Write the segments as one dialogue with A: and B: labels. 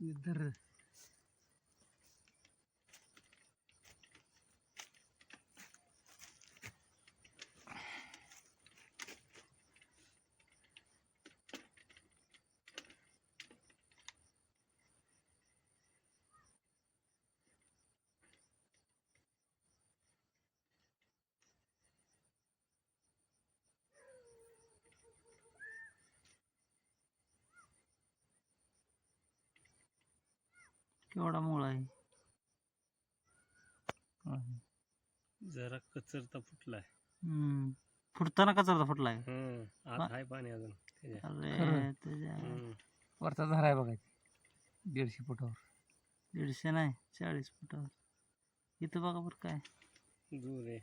A: इधर केवढा मोळा आहे.
B: जरा कचरता फुटलाय.
A: फुटताना कचरा फुटलाय.
B: आत हाय पाणी अजून त्याच्या.
A: अरे त्याच्या
C: वरचा झारा आहे बघा 150 फुटावर.
A: 150 नाही 40 फुटावर. इथं बघा बरं काय
B: दूर आहे.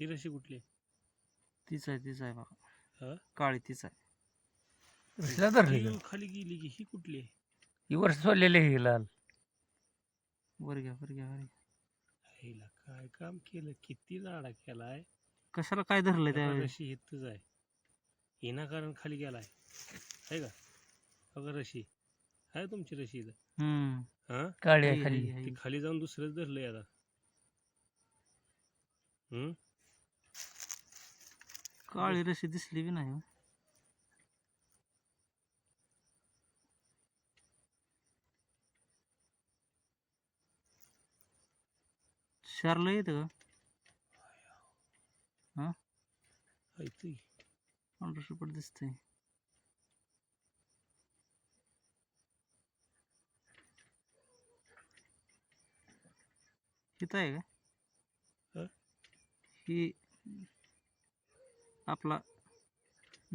B: ही रशी कुठली?
A: तीच आहे बघा.
B: हा
A: काळी तीच आहे.
C: रशीला धरली
B: ही खाली गेली की ही कुठली आहे?
C: ही वर्ष सोडलेली आहे लाल.
A: वर घ्या.
B: हिला काय काम केलं, किती राडा केलाय.
A: कशाला काय धरलंय त्यावेळी?
B: रशी इथंच आहे. विनाकारण खाली गेलाय आहे का? अगं रशी आहे तुमची रशी इथं. हा
C: काळी आहे खाली.
B: ती खाली जाऊन दुसरंच धरलंय आता.
A: काळी रशी दिसली बी नाही. शारला येतं का? हा
B: ऐकतोय.
A: पांढरं शुपट दिसतंय. इथं आहे का?
B: हा?
A: ही आपला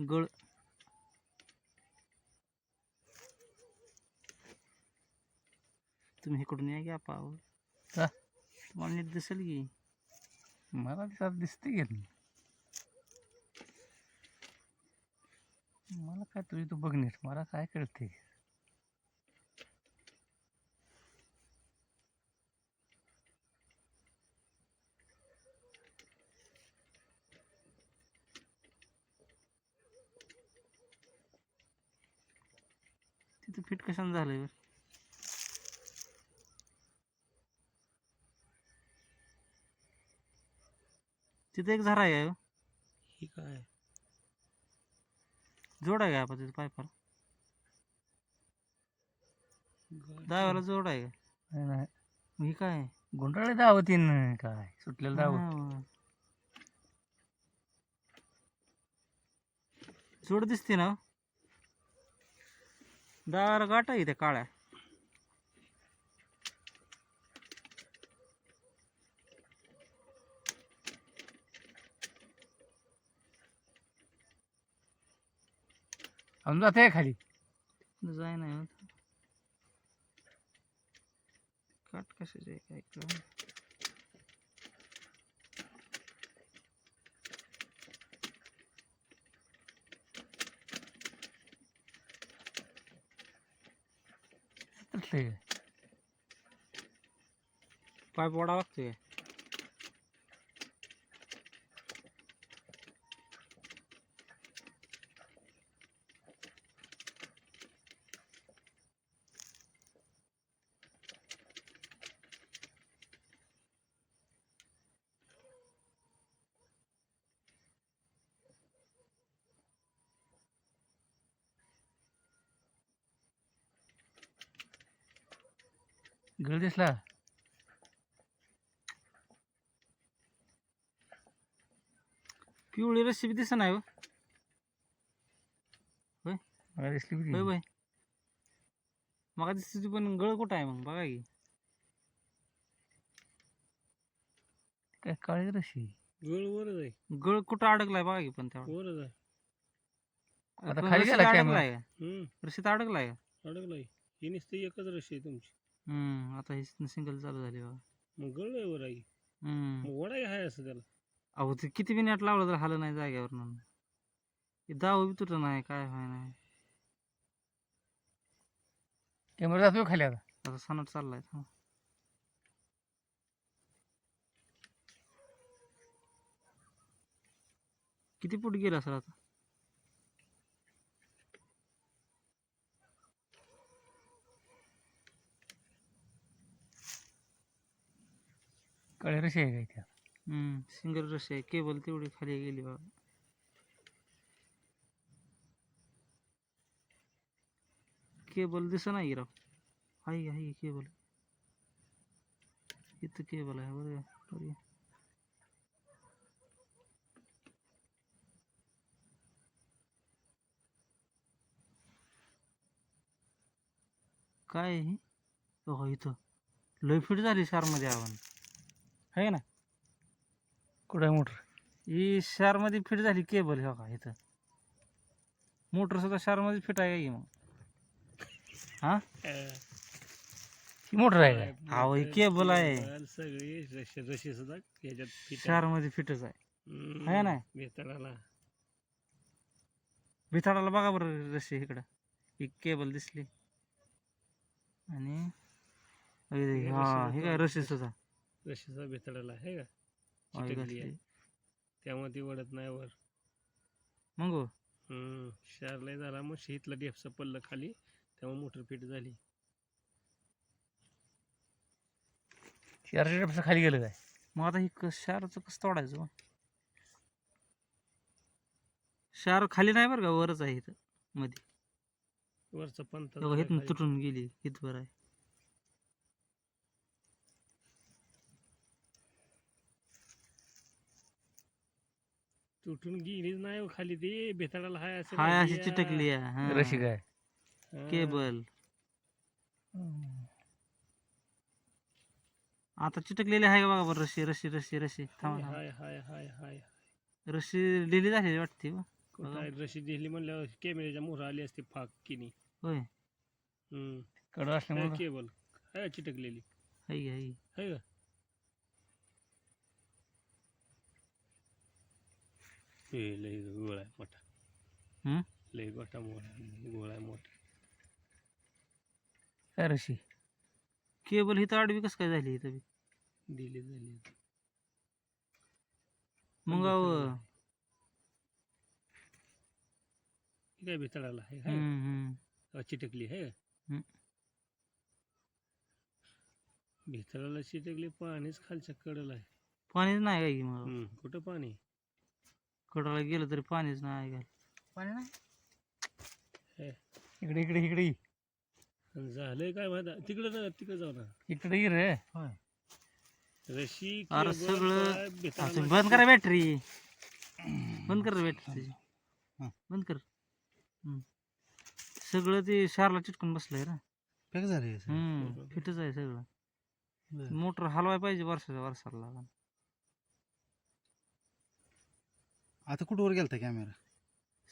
A: गळ. तुम्ही इकडून या की पाव.
C: का?
A: तुम्हाला नीट दिसेल की.
C: मला दिसते की. मला काय तुझी तू बघणीस, मला काय कळते.
A: तिथं फिट कशाने झालंय? तिथे एक झरा आहे.
B: ही काय
A: जोड आहे का आपण तिथे पायपाला? दाव्याला जोड आहे का?
C: नाही
A: मग ही काय?
C: गुंडाळे दावतीन काय सुटलेलं दावत.
A: जोड दिसते ना. दाव्याला गाठ आहे त्या काळ्या.
C: अजून जाते खाली.
A: जाय नाही काट कशाचे काय कळलं. पाईप ओढा लागतोय.
C: गळ दिसला.
A: पिवळी रस्सी बी दिसत नाही.
C: मला दिसली
A: होय बाय. मग दिसते पण गळ कुठं आहे मग बघा की.
C: काय काळी रशी.
B: गळ वरच आहे.
A: गळ कुठं अडकलाय बघा की. पण तेवढा
B: वरच आहे.
C: आता
A: पण
C: खाली
A: रस्सीत
C: गेला
A: अडकलाय का? रस्सीत अडकलाय का?
B: अडकलाय. ही नुसती एकच रशी आहे तुमची.
A: आता ही सिंगल चालू झाली बघा.
B: मग गळ आहे वर आहे. मग वडाई आहे असं त्याला.
A: अहो ते किती बी नेट लावलं तर हालं नाही जाग्यावर. दाव बी तुटं नाही काय व्हाय नाही.
C: कॅमेरा जातो खाली आता.
A: आता सनट चाललाय. किती फूट गेला सर आता?
C: कळे रशी आहे काय त्या
A: सिंगल रशी आहे. केबल तेवढी खाली गेली बघा. केबल दिसत नाही राव. आहे केबल. इथं केबल आहे बरं का. बरं. काय आहे हे? हो इथं लय फिट झाली शारमध्ये आपण आहे ना.
C: कुठं आहे मोटर
A: ही शारमध्ये फिट झाली केबल हो का इथं. मोटर सुद्धा शारमध्ये फिट आहे का की मग. हा
C: ही मोटर आहे काय
A: अहो ही केबल आहे.
B: सगळी रशी रशी सुद्धा याच्यात fit आहे.
A: शारमध्ये फिटच आहे. आहे ना.
B: बेताळाला
A: भिताडाला बघा बरं रशी इकडं. ही केबल दिसली आणि हे काय रशी सुद्धा
B: रशीचा बेताळाला आहे का
A: आहे
B: चिटकली आहे.
A: घातली.
B: त्यामुळे ती वडत नाही वर.
A: मग हो.
B: शारला झाला मग शेतला डेपचं पडलं खाली त्यामुळे मोटर फिट झाली.
C: 400 पेक्षा खाली गेलं काय
A: मग आता ही शारचं कसं तोडायचं. शार खाली नाही बरं का वरच आहे इथं मध्ये.
B: वरचा पंत
A: इथून तुटून गेली इथवर आहे.
B: तुटून गेलीच नाही हो खाली ती बेताळाला हाय असं
A: हाय
B: लागली
A: अशी
B: आहे.
A: चिटकली आहे. हा.
C: रशी काय
B: हा.
A: केबल आता चिटकलेली आहे का बघा बरं. रशी रशी रशी रशी थांबा थांबा.
B: हाय हाय हाय हाय
A: रशी डिली झालेली वाटते बा.
B: कुठं आहे रशी दिली म्हणल्यावर कॅमेऱ्याच्या मोहर आली असते फाक किनी.
A: होय
C: कडं असल्यामुळे
B: केबल आहे चिटकलेली
A: आहे
B: आहे का. हे लय गोळा आहे मोठा. लय गोठा मोठा गोळा आहे मोठा.
C: काय रशी
A: केबल ही तर आडवी कसं काय झाली इथं बी.
B: दिली झाली
A: मग अहो,
B: ही काय बेताळाला आहे चिटकली आहे
A: हम्म.
B: बेताळाला चिटकली पाणीच खालच्या कडला आहे.
A: पाणीच नाही काय की मग.
B: कुठं पाणी
A: कडाला गेलं तरी पाणीच नाही काय. पाणी नाही.
C: इकडे इकडे इकडे ये.
B: झालंय काय माहिती तिकडे जाऊ ना
C: इकडे ये रे
B: रशी
A: अरे
B: केबल,
A: सगळं
B: काय
A: तुम्ही
B: बेताळाला
A: बंद करा बॅटरी. बंद कर बॅटरी त्याची. बंद कर. सगळं ते शारला चिटकून बसलंय ना.
D: पॅक झाले
A: फिटच आहे सगळं. मोटर हलवाय पाहिजे वर्षाच्या वर्षाला लागून.
D: आता कुठवर गेलता कॅमेरा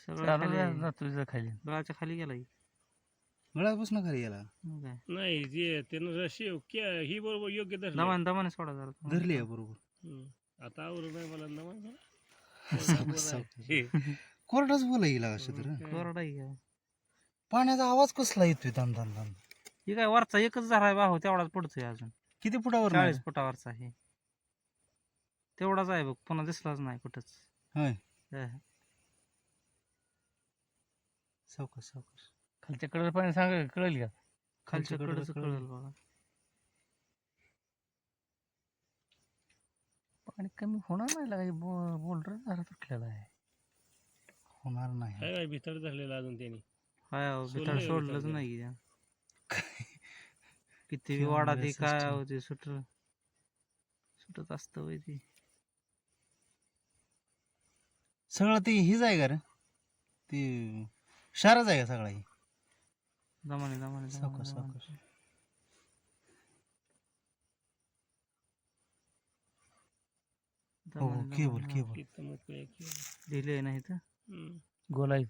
A: सगळं खाली आहे.
C: तुझ्या खाली
A: गळाच्या खाली गेला की.
D: गळ्यापासून खाली गेला
A: मग काय
B: नाही जे त्यानं रशी ही बरोबर योग्य धरली.
A: दमाने दमाने सोडा जरा.
D: धरली आहे बरोबर.
B: आता आवडत नाही मला नवा
D: कोरडाच बोला येईल अशा तर
A: कोरडा आहे का?
D: पाण्याचा आवाज कसला येतोय दम दम दम.
A: ही काय वरचा एकच झाड आहे भाऊ तेवढाच पडतोय अजून.
D: किती फुटावर
A: 40 फुटावरचा आहे तेवढाच आहे बघ. पुन्हा दिसलाच नाही कुठंच.
D: होय
A: हा.
D: सावकाश सावकाश
C: खालच्या कडे पाणी सांग कळेल का
A: खालच्या
D: कडं
A: कडच
D: कळलं.
A: कळेल बघा.
C: पाणी कमी होणार नाही लागाय बोल्डर जरा तुटलेला आहे
D: होणार नाही.
B: काय भीतर धरलेला अजून त्यांनी.
A: हाय अहो,
B: सोडलंय
A: भिताड
B: का
A: सोडलंच
B: भिताड?
A: नाही की त्या. किती बी
D: किंवा
A: वाडा ते
D: व्यवस्थित
A: काय
D: ठेव.
A: होते सुटत असतं वय ते.
D: सगळं ते हीच आहे का रे ती शारच आहे का सगळा ही.
A: दमाने दमाने
D: सावकाश सावकाश हो हो केबल केबल
B: इथं मोकळे
A: दिले नाही तर.
C: गोलाई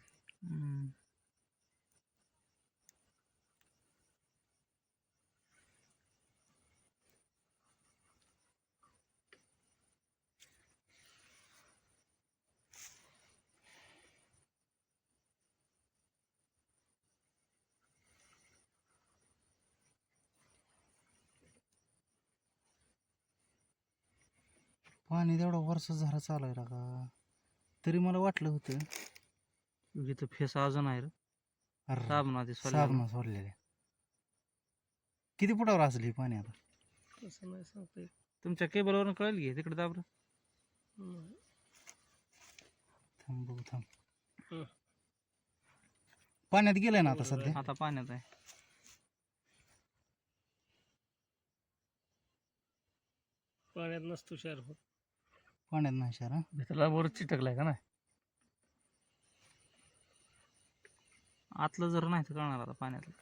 D: पाणी तेवढा वर्ष झाला चालायला का तरी मला वाटलं होतं
A: इथं फेस अजून आहे रे.
D: अरे
A: साबणाचे
D: साबणा सोडलेल्या. किती फुटावर असली पाणी आता
B: कसं नाही सांगता येत.
A: तुमच्या केबलवरून कळेल की तिकडे दाबर.
D: थांब बघू थांब.
B: हं.
D: पाण्यात गेलाय ना आता सध्या.
A: आता पाण्यात आहे.
B: पाण्यात नसतो शार होत.
D: पाण्यात नाही शार हा.
C: भितरला वर चिटकलाय का नाही?
A: आतलं जर नाही तर कळणार आता पाण्यातलं.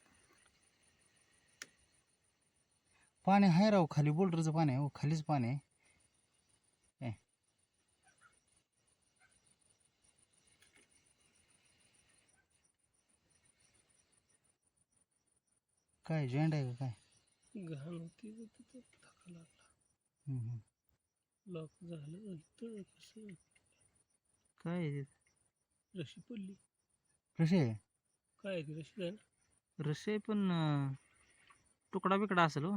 D: पाणी आहे राव खाली, बोल्डरचं पाणी आहे हो, खालीच पाणी आहे. काय जॉईंट आहे का काय?
B: घाण होती व तिथं धक्का लागला.
D: हम्म.
B: लॉक झालं तर कसं
A: काय आहे ते?
B: रशी पडली.
D: कशी आहे?
B: काय आहे ती रशी आहे ना?
A: रस्से पण तुकडा बिकडा असेल हो.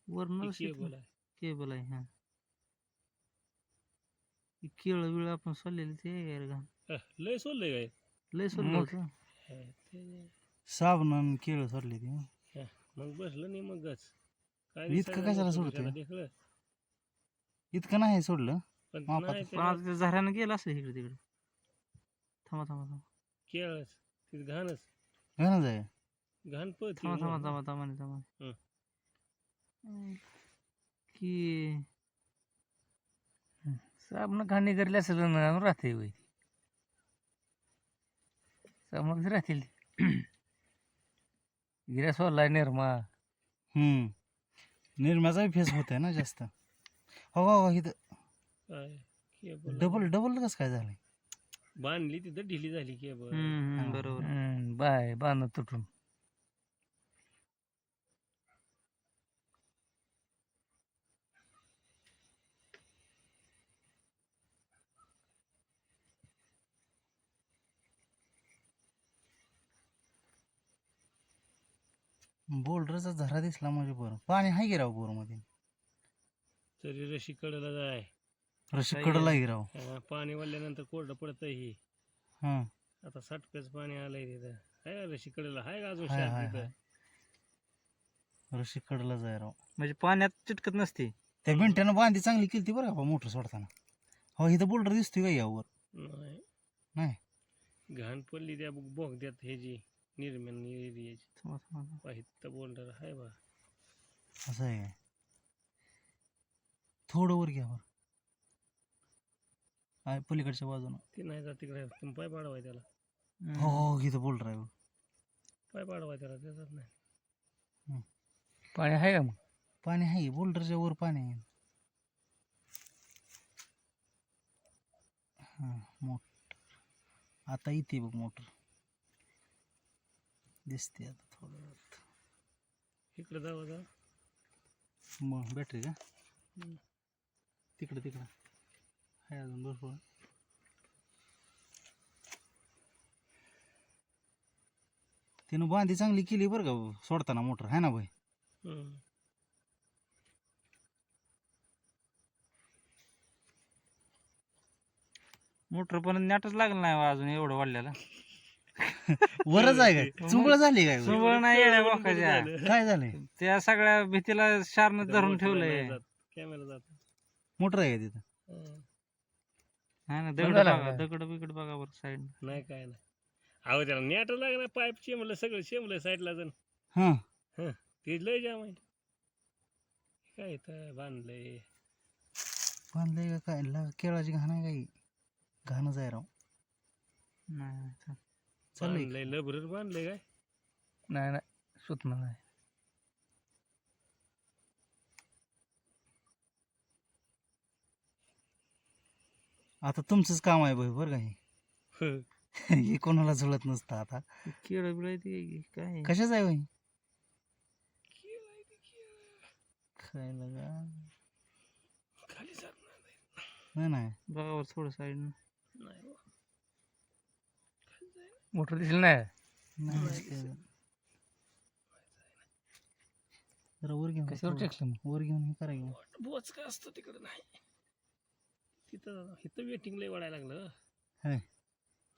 A: वरनं रस्से
B: केबल आहे.
A: केबल आहे. हा केळं बिळ आपण सोडलेली ते आहे का रे घाण?
B: लय सोडलंय काय?
A: लय सोडलं
C: मग.
A: होतं.
B: ते
D: साबण आणि केळं सोडली ती.
B: मग बसलं नाही मग गच काय
D: इतकं
B: दिसायला
D: कशाला
B: नको
D: सोडतोय?
B: त्याला देखलं.
D: इतकं नाही सोडलं.
B: पण
D: मापात.
B: नाही
A: पण आता ते झऱ्यानं गेलं असेल इकडे तिकडे. थांबा थांबा थांबा
B: केळच तिथे घाणच
D: घाणच आहे.
B: घाण पळते
A: थांबा थांबा
B: मग.
A: थांबा थांबा थांबा
B: हं.
A: की
C: साबण घाणी करली असेल ना राहते वय. साबण राहतील. गिऱ्या सोडलाय निर्मा.
D: निर्म्याचा फेस होत आहे ना जास्त. हो हो इथं
B: काय केबल
D: डबल डबल कसं काय झालंय?
B: बांधली तिथं ढिली झाली केबल.
A: बरोबर.
C: बाय बाण तुटून.
D: बोल्डरचा झरा दिसला म्हणजे बरं. पाणी आहे की राव बोरमध्ये.
B: तरी रशी कडला जाय.
D: रशी कडला की राव.
B: पाणी वाढल्यानंतर कोरडं पडतं ही.
D: हा
B: आता साठकच पाणी आलंय तिथं. आहे का रशी कडला आहे का अजून
D: हाय
B: शार
D: हाय
B: तिथं?
D: हाय. रशी कडला जाय राव.
A: म्हणजे पाण्यात चिटकत नसते.
D: त्या बिंट्यानं बांधी चांगली केली बरं का मोटर सोडताना. हो इथं बोल्डर दिसतोय का यावर?
B: नाही
D: नाही.
B: घाण पडली त्या बोगद्यात ह्याची निर्म्यान एरियाची.
A: थांबा थांबा थांबा.
B: पाहिजे बोल्डर आहे बा.
D: असं आहे काय? थोडं वर घ्या वर. आहे पलीकडच्या बाजूनं.
B: ते नाही जात तिकडे तुम्ही पाय पाडवाय त्याला.
D: हो हो इथं बोल्डर आहे बघ.
B: पाय पाडवाय त्याला त्याच्यात नाही.
C: पाणी आहे का मग?
D: पाणी आहे बोल्डरच्या वर पाणी आहे. हा मोटर आता इथे बघ मोटर दिसते आता थोडं वेळात.
B: इकडे जावं जा.
D: मग बॅटरी का
B: हम्म.
D: तिकडं तिकडं आहे अजून भरपूर. त्यानं बांधी चांगली केली बरं का सोडताना मोटर आहे ना भाई.
B: हम्म.
A: मोटर पण नॅटच लागलं नाही हो अजून एवढं वाढलेलं.
D: वरच आहे काय? चुंबळ झाली काय?
A: सुंबळ नाही येड्या बोकाच्या.
D: काय झालंय?
A: त्या सगळ्या भीतीला शारनं धरून ठेवलंय.
B: कॅमेरा जात.
D: मोटर आहे का तिथं?
A: हा ना
C: बंद
A: दगड
C: झाला
A: बघा
C: का?
A: दगड बिगड बघा बरं साईड.
B: नाही काय नाही. अहो त्याला नेट लागणार पाईप चेमलं सगळं चेमलं साईडला जण.
D: हा
B: ते लय जाम आहे. काय तर बांधलंय.
D: बांधलंय का काय? केळाची घाण आहे काही घाणच आहे राव.
A: नाही
D: चाललंय
B: बांधलंय लबरर बांधलंय काय?
C: नाही नाही सुटणार नाही.
D: आता तुमचंच काम आहे भाई बरं का हे. हे कोणाला जुळत नसतं आता.
A: केळं बिळ ते काय
D: कशाच आहे भाई? काय लगा
B: खाली जाणार
D: नाही नाही
A: बघा बरं थोडं साईड.
B: नाही बा.
C: मोटर दिसली नाही.
D: नाही दिसतंय. जरा वर घेऊन
C: कशावर टेकलं मग?
D: वर घेऊन हे करा घेऊन.
B: बोच काय असतं तिकडे नाही. तिथं इथं वेटिंग लय वाढायला लागलं.
D: है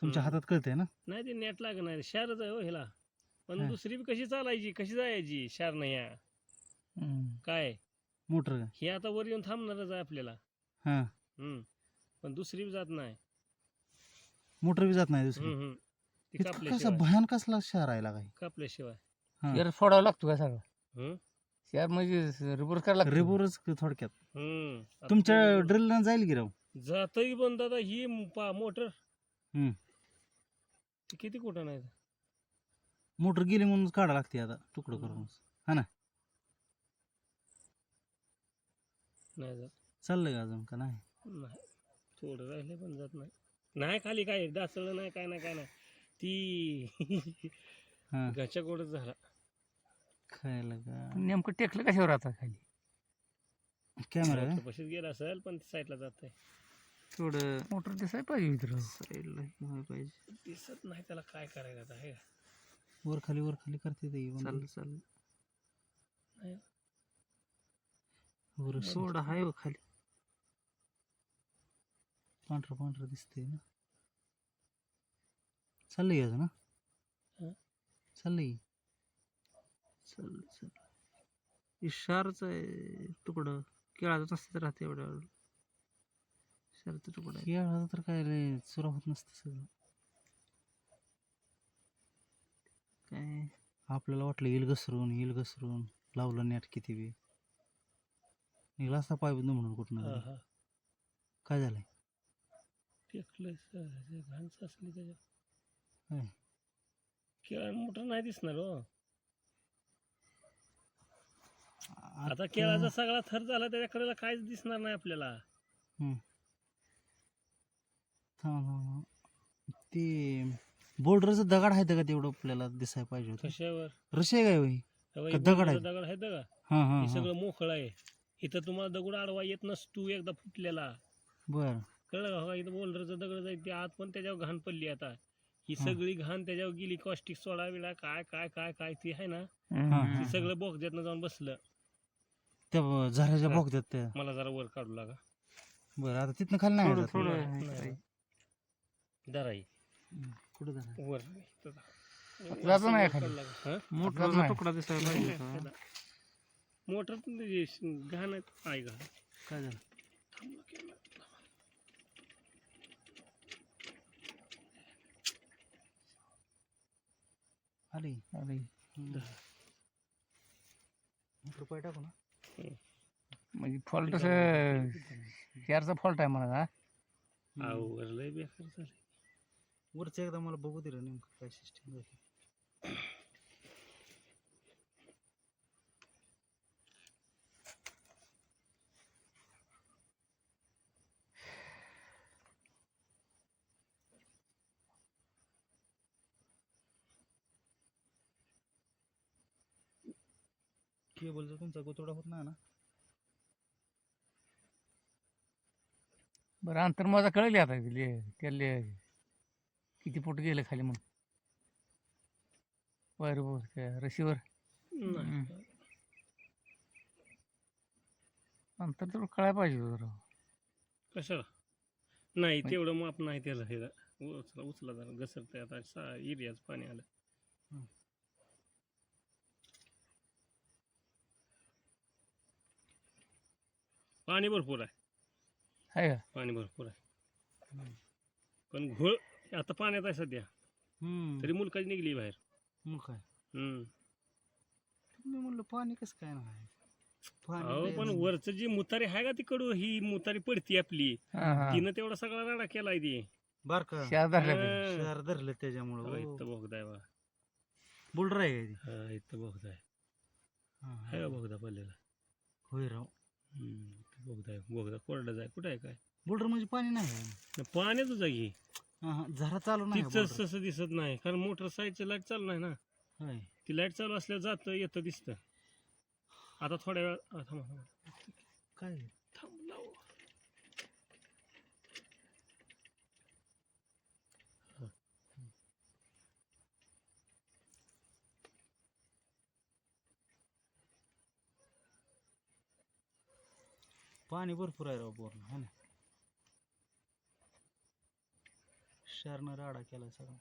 D: तुमच्या हातात कळतंय ना?
B: नाही ते नेट लागत नाही शारच आहे हो ह्याला. पण
D: हा.
B: दुसरी बी कशी चालायची कशी जायची शार नाही या.
C: हम्म.
B: काय
D: मोटर का
B: हे आता वर येऊन थांबणारच आहे आपल्याला.
D: हा
B: पण दुसरी बी जात नाही.
D: मोटर बी जात नाही दुसरी.
B: ती
D: इतकं कसं
B: कापल्याशिवाय
D: भयान कसला शहर आहे काय
B: कापल्याशिवाय.
D: हा.
C: शेअर सोडावा लागतो का सगळं
B: हम्म
C: शेअर म्हणजे रिपोर्ट करायला लागतो.
D: रेबोरच थोडक्यात
B: आता
D: तुमच्या
B: ते
D: ड्रिलला जाईल की राव.
B: जातही पण दादा ही मोटर
D: हम्म.
B: किती कुठं नाही.
D: मोटर गेली म्हणून काढा लागते आता तुकडं करून. हा ना
B: नाही जात.
D: चाललंय का अजून का नाही.
B: नाही थोडं राहिले पण जात नाही. नाही खाली काय डासळलं नाही काय नाही काय नाही. ती
D: हा
B: घरच्या गोडच झाला.
D: खायला का
C: पण नेमकं टेकलं कशावर आता खाली
D: कॅमेरा का
B: पशीच गेला असेल पण साईडला जात आहे.
D: थोडं
C: मोटर दिसायला पाहिजे मित्र.
D: साईडला व्हायला पाहिजे.
B: दिसत नाही त्याला काय करायचं आता हे.
D: वर खाली करते ते
A: चाललं
B: नाही.
D: वर
A: सोडा हाय हो खाली.
D: पांढरं दिसतंय ना. चाललंय अजून ना
B: हा?
D: चाललंय
A: इशारच आहे तुकडं केळाचं नसतं तर राहते एवढ्या इशारचं तुकडं आहे.
D: केळं तर काय रे चुरा होत नसतं सगळं.
A: काय
D: आपल्याला वाटलं येईल घसरून लावलं नेट किती बी निघला असता पाय बंद म्हणून कुठनं
B: हा
D: काय झालंय.
B: टेकलंय घाण असली त्याच्या
D: होय.
B: केळा मोठं नाही दिसणार हो. आता केळाचा सगळा थर झाला त्याच्याकडेला काहीच दिसणार नाही आपल्याला.
D: हम्म. थांब. ते बोर्डरचं दगड आहे का तेवढं आपल्याला दिसायला पाहिजे होतं.
B: कशावर
D: रशी आहे काय होई का दगड आहे.
B: दगड आहे का.
D: हा हा
B: हे
D: हा
B: सगळं मोकळ आहे. इथं तुम्हाला दगड आडवा येत नसतो एकदा फुटलेला.
D: बर
B: कळलं का. इथं बोल्डरचं दगड जाईल ते आत पण त्याच्यावर घाण पडली आता. ही
D: हा.
B: सगळी घाण त्याच्यावर गेली. कॉस्टिक सोडा बिडा काय काय काय काय ती आहे ना
D: हा.
B: ती सगळं बोगद्यातनं जाऊन बसलं.
D: त्या झऱ्याच्या
B: हा.
D: बोगद्यात त्या.
B: मला जरा वर काढू लागा.
D: बरं आता तिथनं खाली नाही जात.
B: नाही. दराई
D: कुठं झालं
B: वर
C: जातो नाही खाली.
B: हा?
A: मोठा
C: नाही.
A: तुकडा दिसायला पाहिजे होता.
B: मोटर घाण आहे का.
D: काय झालं. आली रुपये टाकू ना.
C: म्हणजे फॉल्ट शेअरचा फॉल्ट आहे मला हा.
B: वर लय बेकार झालं.
D: वरचं एकदा मला बघू दे रे नेमकं काय सिस्टीम झाली. केबलचा तुमचा गोतोडा होत नाही ना.
C: बरं अंतर माझा कळले आता त्याले किती फूट गेले खाली म्हणून बरं रशीवर
B: नाही.
C: अंतर तर कळायला पाहिजे होतं राव.
B: कशाला नाही तेवढं माप नाही त्याला. हे उचला जरा घसरते आता एरियाच पाणी आलं. पाणी भरपूर आहे.
C: आहे का
B: पाणी भरपूर आहे पण घोळ आता पाण्यात आहे सध्या. तरी मुलकाची निघली बाहेर.
D: मग काय
B: हम्म
D: मी म्हणलं पाणी कसं काय नाही.
B: अहो पण वरचं जी मुतारी आहे का तिकडू ही मुतारी पडती आपली.
C: हा, हा.
B: तिनं तेवढा सगळा राडा केलाय ती.
D: बर का
C: शेअर धरल्या पाहिजे.
D: शहर धरलं त्याच्यामुळं
B: इथं बोगदा बा.
D: बोल्डर आहे काय ती.
B: हा इथं बोगदा आहे.
D: हा,
B: आहे का बोगदा पडलेला.
D: होय राव.
B: इथं बोगदा आहे. बोगदा कोरडा जाय कुठं आहे काय
D: बोल्डर म्हणजे पाणी नाही.
B: पाण्यातच आहे.
D: झरा चालू नाही
B: तिथंच तसं दिसत नाही कारण मोटर साईडची लाईट चालू नाही ना.
D: होय.
B: ती लाईट चालू असल्यावर जातं येतं दिसतं. आता थोड्या वेळ थांबा
D: काय
B: थांब लाव.
D: पाणी भरपूर आहे राव बोरला है ना. शहरनं राडा केलाय सगळा.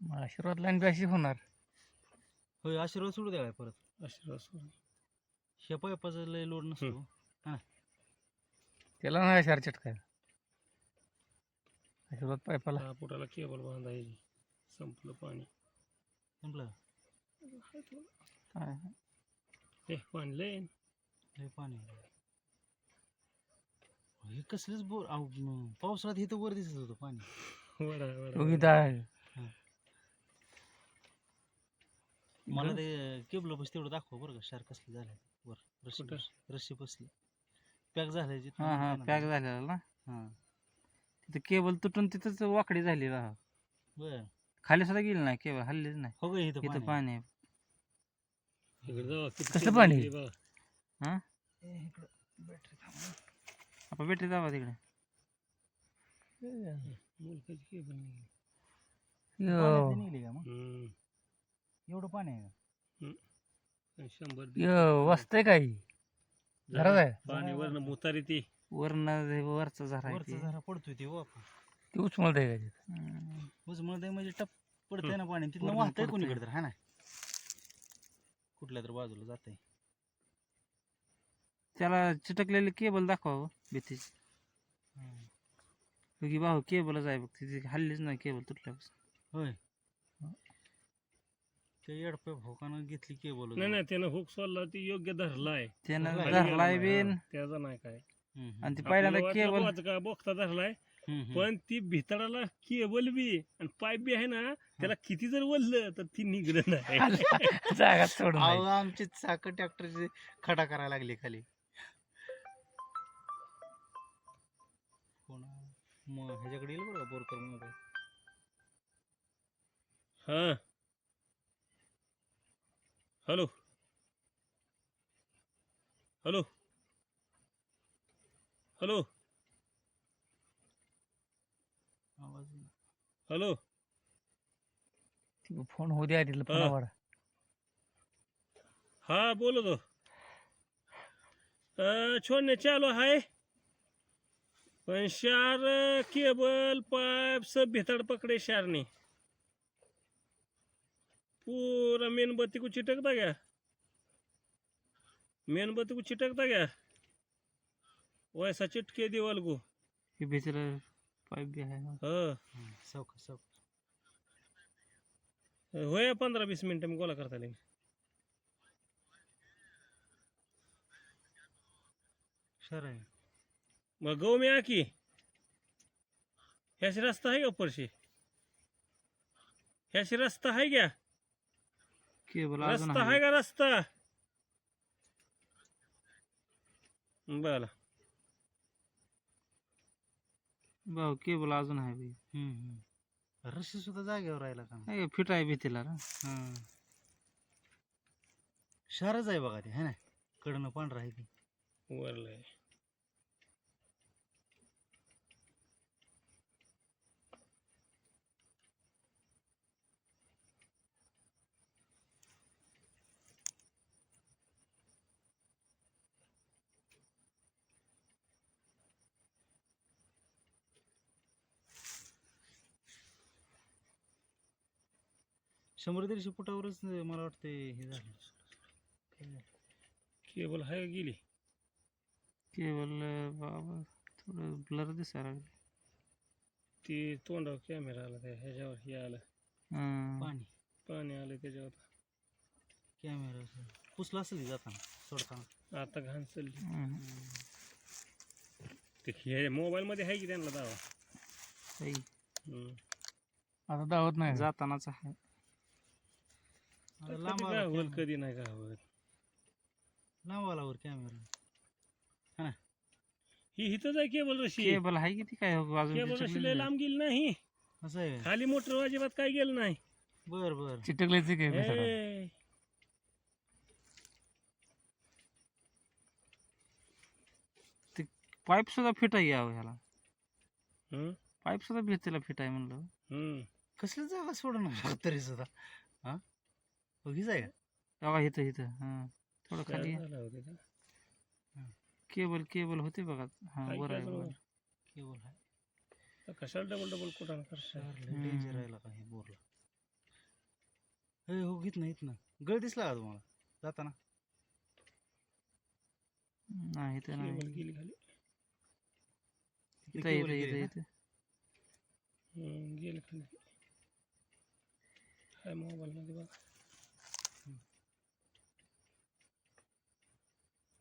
C: मग आशीर्वाद लाईन बी अशी होणार.
D: होय आशीर्वाद सोडू द्या काय परत
B: आशीर्वाद
D: ह्या पायपाचा लय लोड नसतो
C: त्याला नाही शार चटका आशीर्वाद पायपाला.
B: 6 फुटाला केबल बांधायची. संपलं पाणी.
D: संपलं
A: काय
B: हे पाणी लय.
D: लय पाणी हे कसलंच बोर पावसाळ्यात हे तर वर दिसत होतं पाणी
B: वडा
C: उगी
B: वडा
C: आहे.
D: मला ते केबल बस तेवढं दाखवा बरं का शार कसलं झालं वर रस्सी
B: कुठं?
D: रस्सी बसली पॅक झालंय जिथं
A: हा हा
D: ना.
A: पॅक झालेला ना.
D: हा
A: तिथे केबल तुटून तिथंच वाकडी झाली बा.
D: बर
A: खाली सुद्धा गेली नाही केबल, हल्लीच नाही.
D: हो का इथं
A: इथं
D: पाणी
A: पाणी आहे.
B: इकडे जाऊ. किती
C: कसलं
B: केबल
C: पाणी?
B: गेली बघा.
A: हा
D: इकडं बॅटरी थांबा
A: आपण भेटली जावा तिकडे.
B: मुलकाची केबल निघाली.
D: पाण्यातली निघली का मग
B: हम्म.
D: एवढं पाणी आहे का?
B: 100
C: वाचतंय काही घरात आहे.
B: पाणी वरनं मुतारी ती.
A: वरचा झरा
D: वरचा जरा पडतोय ते वापर
C: ती उचमळत आहे का तिथं?
D: उजमळतंय म्हणजे टप पडतंय ना पाणी तिथनं
A: वरनं
D: वाहतंय
A: पडतंय.
D: कोणीकडे तर हा ना कुठल्या तर बाजूला जातंय
A: त्याला चिटकलेली केबल दाखवा भीतीची. की भाऊ केबलच आहे बघ, तिथे हल्लीच नाही केबल तुटल्यापासून.
D: होय ते येडपे भोकानं घेतली केबल
B: नाही नाही त्यानं हुक सोडला ती योग्य धरलाय.
A: त्यानं
D: खाली
A: धरलाय
B: गेला
A: बिन
B: नाही. त्याचा नाही काय.
A: आणि ती पहिल्यांदा
B: आपल्याला
A: केबल
B: वाटलं का बोगता धरलाय पण ती भितडाला केबल बी आणि पाईप बी आहे ना त्याला किती जर वळलं तर ती निघलं नाही.
C: जागा सोडून
D: अहो
C: नाही.
D: आमची चाक ट्रॅक्टरची खडा करायला लागली खाली कोण मग ह्याच्याकडे येईल बघा बोरकर मोबाईल
B: हा हॅलो हॅलो हॅलो
D: आवाज येईल.
B: हॅलो
C: ती फोन होऊ द्या तिथलं फोनावर.
B: हाँ बोलो तो छोड़ने चालू है पण शार केबल पाइप सब भीतर पकड़े शार ने पूरा मेनबत्ती को चिटकता गया. मेनबत्ती को चिटकता गया वैसा चिटके दीवाल को.
A: हे भीतीला पाईप बी आहे.
B: हाँ
D: सावकाश सावकाश
B: होया 15-20 मिनट में गोला करता लेंगे.
D: शर आहे
B: मग गाँव में आकी ऐसे रास्ता है क्या ऊपर से? ऐसे रास्ता है क्या?
A: केबल अजून
B: रास्ता है
A: आहे.
B: का रास्ता? बरं
A: भाऊ केबल अजून आहे बी.
D: रस्सी सुद्धा जागेवर राहिला का
A: हे फिट आहे भीतीला ना.
D: शहरच आहे बघा ते है ना कडनं पांढरा आहे ती
B: वरलंय.
D: शंभर दीडशे फुटावरच मला वाटतं हे झालं
B: केबल आहे का गेली?
A: केबल बाबा थोडं ब्लर दिसायला लागलं.
B: ती तोंडावर कॅमेरा आला त्या ह्याच्यावर हे आलं
D: पाणी
B: पाणी आलं त्याच्यावर.
D: कॅमेरा पुसला असेल जाताना सोडताना
B: आता घाण चालली. ते हे मोबाईल मध्ये आहे की त्यांना दावा.
C: आता दावत नाही.
A: जातानाच आहे.
D: लांब
B: कधी
D: आला
B: गावल
D: camera.
B: कधी नाही गावत.
D: लांब आला वर कॅमेरा
B: ही हिथंच आहे केबल रशी.
A: केबल आहे किती काय अजून
B: केबल रशी लय
A: चिटकलेली आहे.
B: लांब गेली नाही.
D: असं आहे
B: खाली मोटर अजिबात काय गेलं नाही.
D: बर बर
C: चिटकलेच काय बिचारा.
B: ए,
A: पाईप सुद्धा फिट आहे यावं ह्याला.
B: हं?
A: पाईप सुद्धा भीतीला फिट आहे म्हणलं.
B: हं.
D: कसली जागा सोडणार तरी सुद्धा हा बघीच आहे का
A: बघा इथं इथं हा थोडं खाली
B: झाला होता का?
A: केबल केबल होते बघा. हा
B: काय
A: वर आहे
B: केलं
A: वर.
B: वर?
D: केबल आहे
B: तर कशाला डबल डबल कुठं करता?
D: डेंजर राहिला का हे बोरला हो घेत नाही ना गळ दिसला का तुम्हाला जाताना
A: नाही तर नाही
B: केबल गेली खाली.
D: ते
A: इथं
D: केबल
A: इथं
D: गेली
A: इथं
D: ना?
A: इथं
B: गेली खाली. काय मोबाईल मध्ये बघा.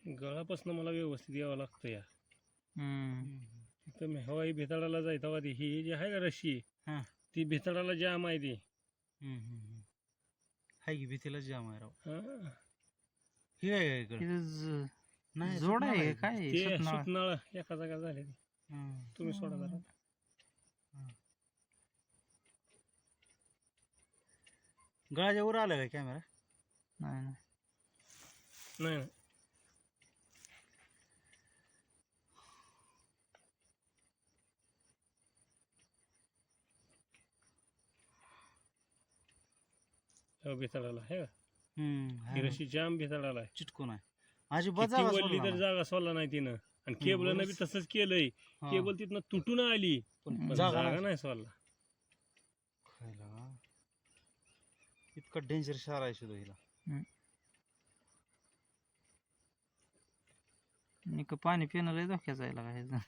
B: गळापासून मला व्यवस्थित यावं लागतं या. तिथं मी हवाई भेताळाला जायचं का ती ही जी आहे का रशी
D: हा.
B: ती भेताळाला जाम आहे ती.
D: हाय की भीतीला जाम आहे राव
B: हा.
D: ही काय गळ
A: इथं
D: नाही
A: जोड
D: सुटणार
A: आहे
D: ती.
A: काय
B: ते
A: सुटणार
B: सुटनाळ एका जागा झाले.
D: हं.
B: तुम्ही सोडा जरा.
D: गळाच्या वर आला काय कॅमेरा
A: नाही नाही.
B: नाही नाही. भेताळाला आहे का ही रशी जाम भेताळाला आहे.
D: चिटकून आहे अजिबात
B: किती
D: जागा
B: वळली
D: सोडला
B: तर
D: नाही.
B: जागा सोडला नाही तिनं आणि केबलनं बी
D: बरंच.
B: तसंच केलंय.
D: हा.
B: केबल तिथनं तुटून आली पण
D: जागा
B: जागा
D: नाही.
B: नाही सोडला.
D: खायला इतका डेंजर शार आहे सुद्धा हिला
A: निक पाणी पिणं लय धोक्याचं आहे लागा ह्याचं.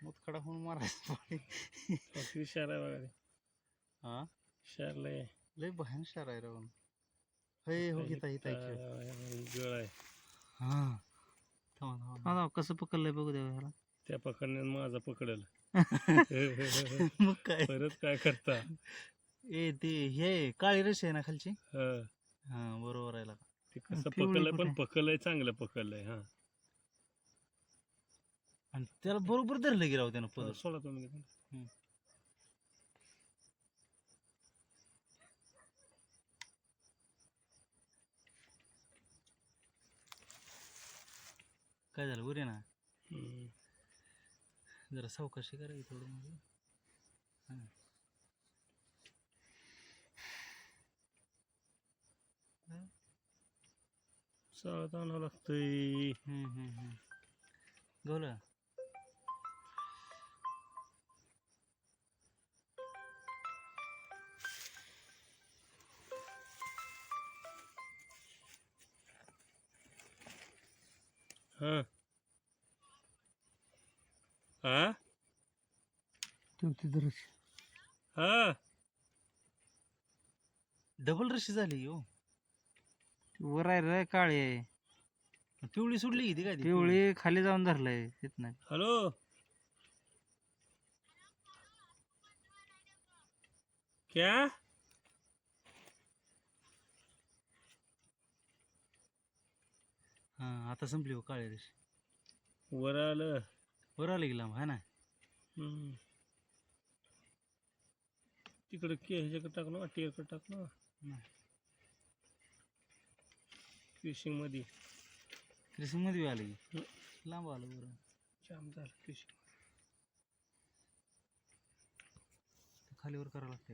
D: मुतखडा होऊन मारायचं पाणी
B: किती शार आहे बघा ते.
D: हा
B: शार लय
D: लय भयान शार आहे राव हे हो घेता येत आहे
B: गळ आहे.
D: हा थांबा थांबा
A: थांबा, कसं पकडलंय बघू द्या ह्याला.
B: त्या पकडण्यानं माझा पकडल.
D: मग काय
B: परत काय करता.
D: ए ते हे काळी रशी आहे ना खालची
B: हं.
D: हा बरोबर आहे लागा.
B: ते कसं
A: पिवळी
B: पकडलंय
A: कुठे?
B: पण पकडलंय चांगलं पकडलंय. हा
D: आणि त्याला बरोबर धरलं की राव त्यानं पदर
B: सोडा तुम्ही तिथून.
D: काय झालं बरे ना
B: हम्म.
D: जरा सावकाशी करायची थोडं म्हणजे
B: चालत आणावं लागतंय.
D: गवलं
B: हा हा हा
D: डबल रशी झाली हो
A: वर आहे रे काळी आहे.
D: पिवळी सुटली किती काय ती
A: पिवळी खाली जाऊन धरलंय तिथनं.
B: हॅलो क्या
D: हा आता संपली हो काळी रशी
B: वर आलं.
D: वर आली की लांब है ना
B: हम्म. तिकडे ह्याच्याकडे टाक ना टेरकडे टाक ना फिशिंग मध्ये.
D: क्रिसिंग मध्ये आलं की लांब आलं बरं
B: जाम झालं फिशिंग.
D: खालीवर करावं लागतं